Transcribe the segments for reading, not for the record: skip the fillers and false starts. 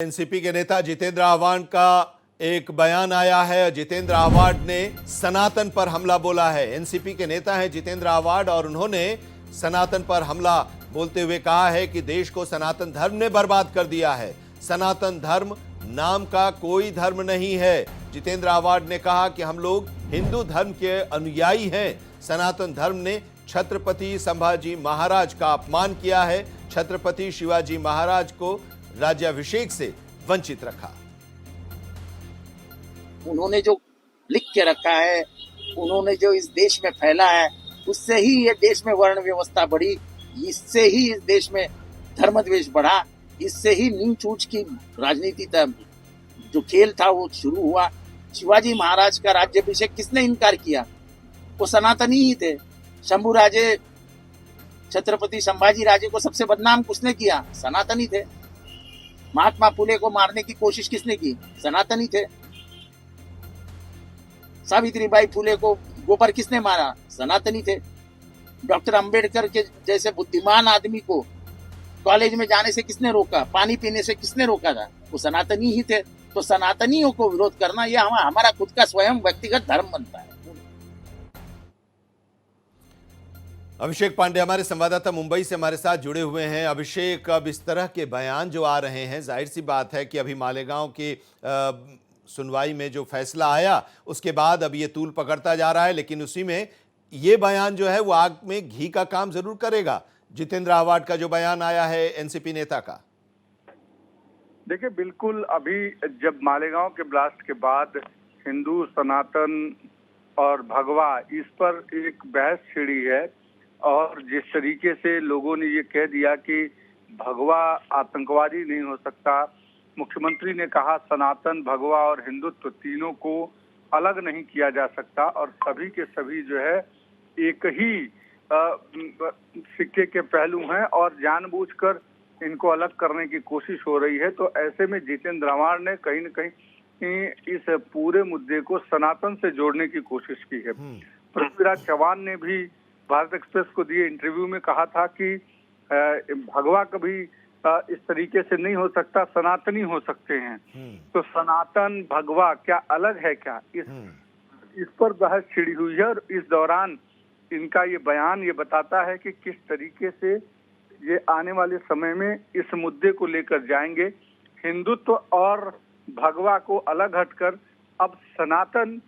NCP के नेता जितेंद्र आह्वान का एक बयान आया है। जितेंद्र आह्वान ने सनातन पर हमला बोला है। एनसीपी के नेता हैं जितेंद्र आह्वान और उन्होंने सनातन पर हमला बोलते हुए कहा है कि देश को सनातन धर्म ने बर्बाद कर दिया है। सनातन धर्म नाम का कोई धर्म नहीं है। जितेंद्र आह्वान ने कहा कि हम लोग हिंदू धर्म के अनुयायी हैं। सनातन धर्म ने छत्रपति संभाजी महाराज का अपमान किया है। छत्रपति शिवाजी महाराज को राज्याभिषेक से वंचित रखा। उन्होंने जो लिख के रखा है, उन्होंने जो इस देश में फैला है, उससे ही ये देश में वर्ण व्यवस्था बढ़ी, इससे ही इस देश में धर्मद्वेष बढ़ा, इससे ही नीच ऊंच की राजनीति जो खेल था वो शुरू हुआ। शिवाजी महाराज का राज्याभिषेक किसने इनकार किया? वो सनातनी ही थे। शंभू राजे, छत्रपति संभाजी राजे को सबसे बदनाम किसने किया? सनातनी थे। महात्मा फुले को मारने की कोशिश किसने की? सनातनी थे। सावित्रीबाई फुले को गोबर किसने मारा? सनातनी थे। डॉक्टर अंबेडकर के जैसे बुद्धिमान आदमी को कॉलेज में जाने से किसने रोका? पानी पीने से किसने रोका था? वो सनातनी ही थे। तो सनातनियों को विरोध करना यह हमारा खुद का स्वयं व्यक्तिगत धर्म बनता है। अभिषेक पांडे हमारे संवाददाता मुंबई से हमारे साथ जुड़े हुए हैं। अभिषेक, अब इस तरह के बयान जो आ रहे हैं, जाहिर सी बात है कि अभी मालेगांव की सुनवाई में जो फैसला आया उसके बाद अब ये तूल पकड़ता जा रहा है, लेकिन उसी में ये बयान जो है वो आग में घी का काम जरूर करेगा। जितेंद्र आह्वान का जो बयान आया है एनसीपी नेता का, देखिए बिल्कुल, अभी जब मालेगांव के ब्लास्ट के बाद हिंदू, सनातन और भगवा, इस पर एक बहस छिड़ी है और जिस तरीके से लोगों ने ये कह दिया कि भगवा आतंकवादी नहीं हो सकता, मुख्यमंत्री ने कहा सनातन, भगवा और हिंदुत्व तीनों को अलग नहीं किया जा सकता और सभी के सभी जो है एक ही सिक्के के पहलू हैं और जानबूझकर इनको अलग करने की कोशिश हो रही है। तो ऐसे में जितेंद्र आह्वान ने कहीं न कहीं इस पूरे मुद्दे को सनातन से जोड़ने की कोशिश की है। पृथ्वीराज चौहान ने भी भारत एक्सप्रेस को दिए इंटरव्यू में कहा था कि भगवा कभी इस तरीके से नहीं हो सकता, सनातनी हो सकते हैं। तो सनातन भगवा क्या अलग है क्या? इस पर बहस छिड़ी हुई है और इस दौरान इनका ये बयान ये बताता है कि किस तरीके से ये आने वाले समय में इस मुद्दे को लेकर जाएंगे। हिंदुत्व और भगवा को अलग हटकर अब सनातन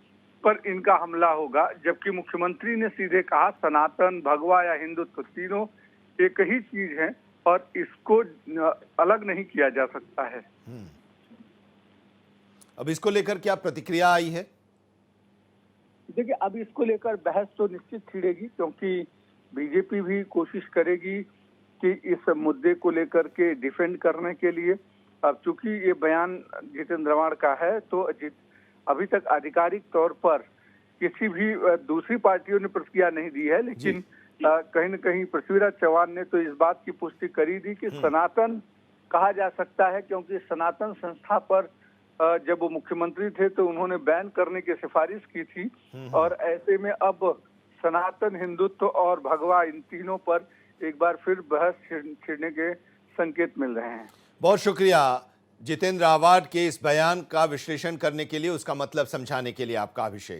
पर इनका हमला होगा, जबकि मुख्यमंत्री ने सीधे कहा सनातन, भगवा या हिंदुत्व तीनों एक ही चीज है और इसको अलग नहीं किया जा सकता है। अब इसको लेकर क्या प्रतिक्रिया आई है? देखिए, अब इसको लेकर बहस तो निश्चित छिड़ेगी, क्योंकि बीजेपी भी कोशिश करेगी कि इस मुद्दे को लेकर के डिफेंड करने के लिए। अब चूंकि ये बयान जितेंद्र आह्वान का है तो अभी तक आधिकारिक तौर पर किसी भी दूसरी पार्टियों ने प्रतिक्रिया नहीं दी है, लेकिन कहीं न कहीं पृथ्वीराज चौहान ने तो इस बात की पुष्टि करी थी कि सनातन कहा जा सकता है, क्योंकि सनातन संस्था पर जब वो मुख्यमंत्री थे तो उन्होंने बैन करने की सिफारिश की थी और ऐसे में अब सनातन, हिंदुत्व और भगवा इन तीनों पर एक बार फिर बहस छिड़ने के संकेत मिल रहे हैं। बहुत शुक्रिया जितेंद्र आह्वान के इस बयान का विश्लेषण करने के लिए, उसका मतलब समझाने के लिए आपका, अभिषेक।